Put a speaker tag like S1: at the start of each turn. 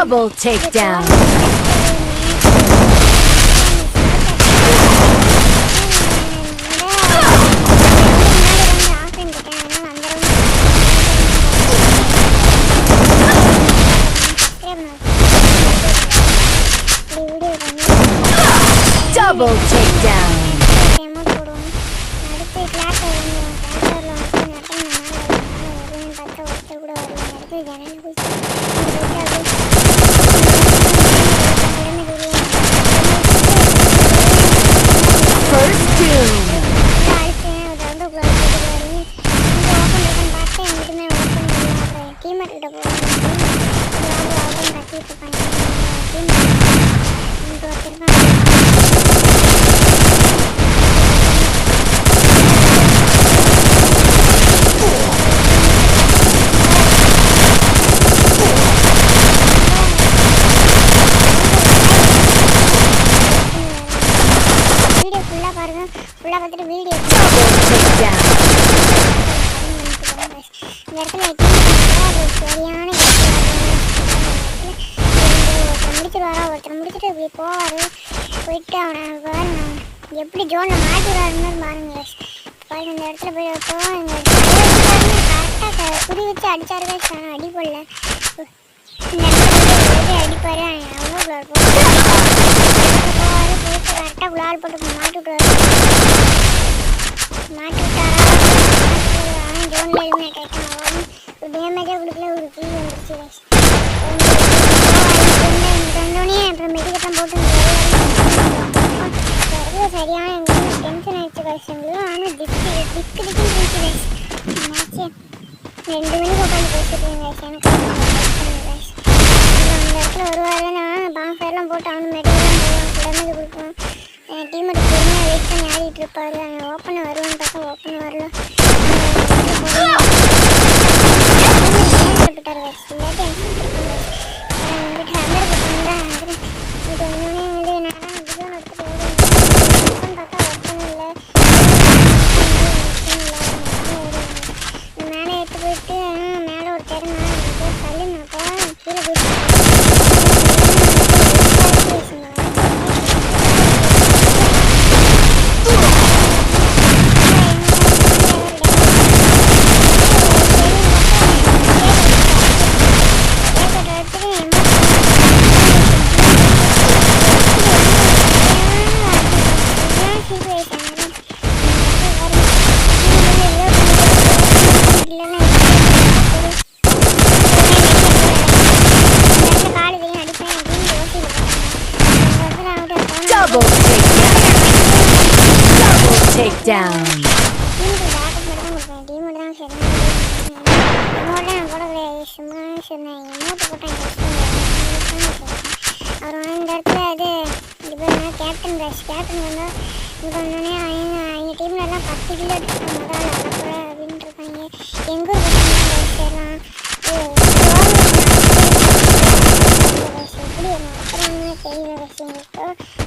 S1: Double takedown. Double takedown. First doom. எப்படி ஜோன்ல மாட்டிடுறாருன்னு பாருங்க. இந்த இடத்துல போய் கரெக்டாக குறி வச்சு அடிச்சாரு. ஆனால் அடி போடல. இந்த இடத்துல அடிப்பாரு. அவ்வளோ போவாரு. போயிட்டு கரெக்டாக குளால் போட்டு மாட்டி விட்டாரா? ஆனால் ஜோன்ல எலிமினேட் ஆகிட்டான். ஒரு டேமேஜாக கொடுக்கல. ஒரு கில் வந்துருச்சு. அப்புறம் மெடிக்கெல்லாம் போட்டு சரியான எங்களுக்கு டென்ஷன் ஆயிடுச்சு காசு எங்களுக்கு. ஆனால் திக்கு இருந்துச்சு மேட்ச்சு 2 மணிக்கு உட்காந்து பேசிட்டு காசு. எனக்கு அந்த இடத்துல வருவாரு. நான் பாம்பேர்லாம் போட்டு அவனு மெடிக்கெல்லாம் போடுவான். டேமேஜ் கொடுப்போம். டீமோட பொறுமையாக வெயிட் பண்ணி ஆடிட்டு இருப்பாரு. அவன் ஓப்பனை வருவான்னு பார்த்தா ஓப்பனை வரல. போட்டார் காசு. இல்லாட்டி takedown. கேப்டன் வந்தா இங்கே அவங்க டீம்லலாம் 10 கிலோ அடிச்சுட்டாங்க. அப்படின்னு இருக்காங்க. எங்கே சேரலாம் எப்படி அப்புறம் தெரியல.